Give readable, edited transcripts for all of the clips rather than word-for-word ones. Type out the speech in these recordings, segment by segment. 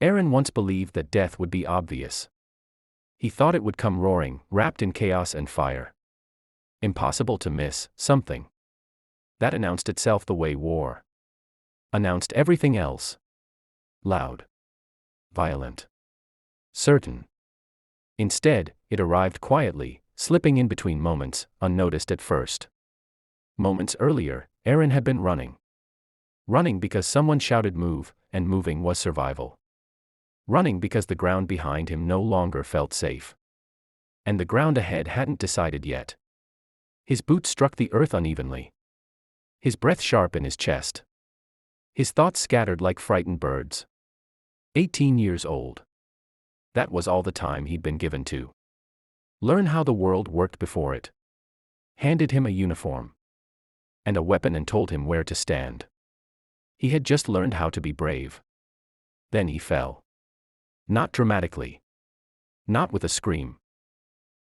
Eren once believed that death would be obvious. He thought it would come roaring, wrapped in chaos and fire. Impossible to miss, something that announced itself the way war announced everything else. Loud. Violent. Certain. Instead, it arrived quietly, slipping in between moments, unnoticed at first. Moments earlier, Eren had been running. Running because someone shouted move, and moving was survival. Running because the ground behind him no longer felt safe. And the ground ahead hadn't decided yet. His boots struck the earth unevenly. His breath sharp in his chest. His thoughts scattered like frightened birds. 18 years old. That was all the time he'd been given to learn how the world worked before it handed him a uniform and a weapon and told him where to stand. He had just learned how to be brave. Then he fell. Not dramatically. Not with a scream.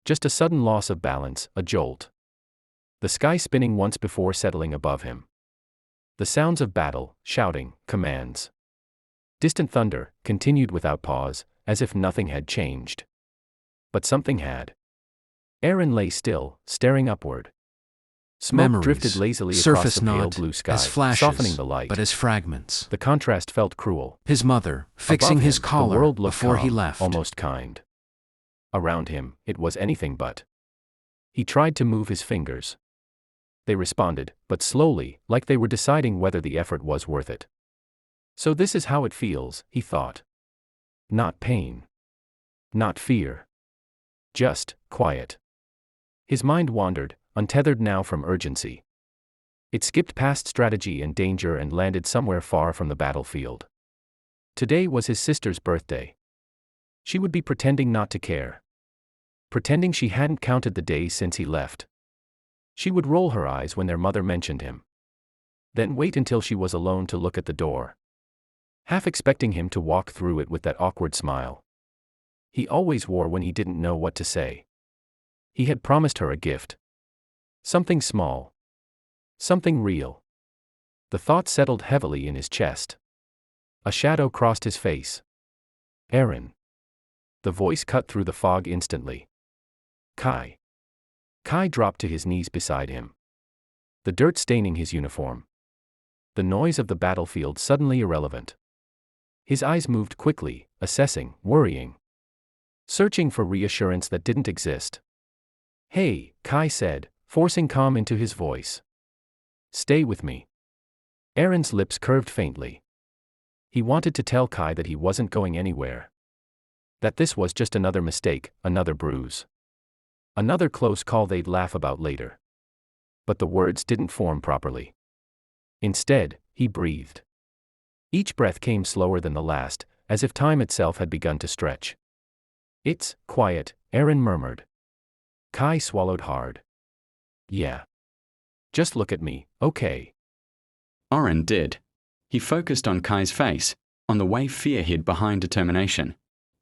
Just a sudden loss of balance, a jolt. The sky spinning once before settling above him. The sounds of battle, shouting, commands. Distant thunder, continued without pause, as if nothing had changed. But something had. Eren lay still, staring upward. Smoke Memories drifted lazily surface across the pale not blue sky, as flashes, softening the light. but as fragments. The contrast felt cruel. His mother, fixing Above his him, the collar world looked before he calm, left. almost kind. Around him, it was anything but. He tried to move his fingers. They responded, but slowly, like they were deciding whether the effort was worth it. So this is how it feels, he thought. Not pain. Not fear. Just quiet. His mind wandered, untethered now from urgency. It skipped past strategy and danger and landed somewhere far from the battlefield. Today was his sister's birthday. She would be pretending not to care. Pretending she hadn't counted the days since he left. She would roll her eyes when their mother mentioned him. Then wait until she was alone to look at the door. Half expecting him to walk through it with that awkward smile he always wore when he didn't know what to say. He had promised her a gift. Something small. Something real. The thought settled heavily in his chest. A shadow crossed his face. Eren. The voice cut through the fog instantly. Kai. Kai dropped to his knees beside him. The dirt staining his uniform. The noise of the battlefield suddenly irrelevant. His eyes moved quickly, assessing, worrying. Searching for reassurance that didn't exist. Hey, Kai said, forcing calm into his voice. Stay with me. Eren's lips curved faintly. He wanted to tell Kai that he wasn't going anywhere. That this was just another mistake, another bruise. Another close call they'd laugh about later. But the words didn't form properly. Instead, he breathed. Each breath came slower than the last, as if time itself had begun to stretch. It's quiet, Eren murmured. Kai swallowed hard. Yeah. Just look at me, okay? Oren did. He focused on Kai's face, on the way fear hid behind determination,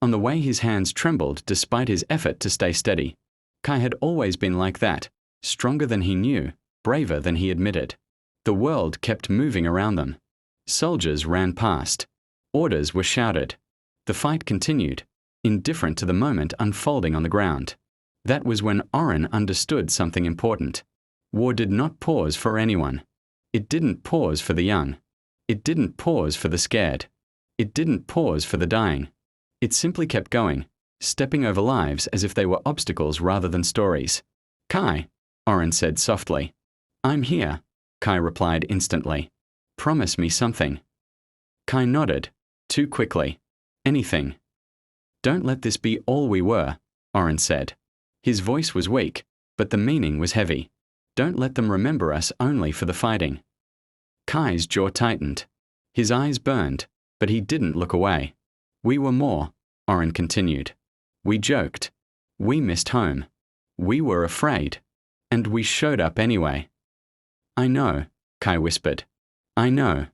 on the way his hands trembled despite his effort to stay steady. Kai had always been like that, stronger than he knew, braver than he admitted. The world kept moving around them. Soldiers ran past. Orders were shouted. The fight continued, indifferent to the moment unfolding on the ground. That was when Oren understood something important. War did not pause for anyone. It didn't pause for the young. It didn't pause for the scared. It didn't pause for the dying. It simply kept going, stepping over lives as if they were obstacles rather than stories. Kai, Oren said softly. I'm here, Kai replied instantly. Promise me something. Kai nodded, too quickly. Anything. Don't let this be all we were, Oren said. His voice was weak, but the meaning was heavy. Don't let them remember us only for the fighting. Kai's jaw tightened. His eyes burned, but he didn't look away. We were more, Oren continued. We joked. We missed home. We were afraid. And we showed up anyway. I know, Kai whispered. I know.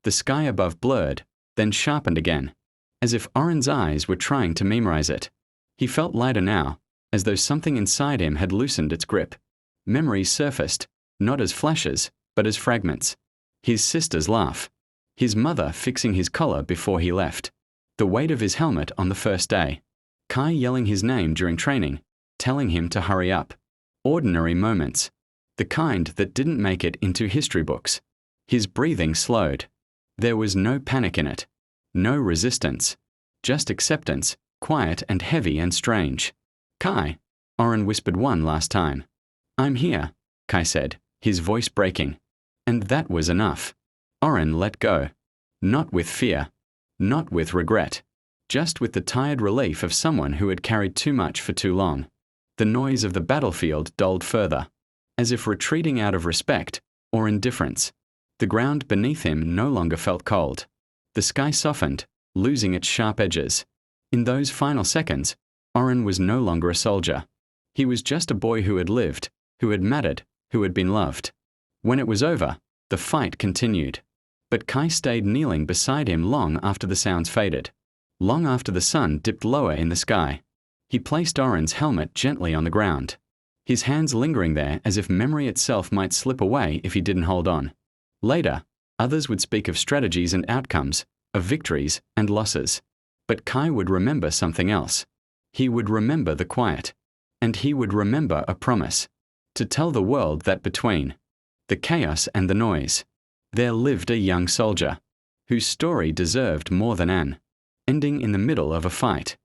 The sky above blurred, then sharpened again, as if Oren's eyes were trying to memorize it. He felt lighter now, as though something inside him had loosened its grip. Memories surfaced, not as flashes, but as fragments. His sister's laugh. His mother fixing his collar before he left. The weight of his helmet on the first day. Kai yelling his name during training, telling him to hurry up. Ordinary moments. The kind that didn't make it into history books. His breathing slowed. There was no panic in it. No resistance. Just acceptance, quiet and heavy and strange. Kai, Oren whispered one last time. I'm here, Kai said, his voice breaking. And that was enough. Oren let go. Not with fear. Not with regret. Just with the tired relief of someone who had carried too much for too long. The noise of the battlefield dulled further, as if retreating out of respect or indifference. The ground beneath him no longer felt cold. The sky softened, losing its sharp edges. In those final seconds, Oren was no longer a soldier. He was just a boy who had lived, who had mattered, who had been loved. When it was over, the fight continued. But Kai stayed kneeling beside him long after the sounds faded, long after the sun dipped lower in the sky. He placed Oren's helmet gently on the ground, his hands lingering there as if memory itself might slip away if he didn't hold on. Later, others would speak of strategies and outcomes, of victories and losses. But Kai would remember something else. He would remember the quiet. And he would remember a promise. To tell the world that between the chaos and the noise, there lived a young soldier, whose story deserved more than an ending in the middle of a fight.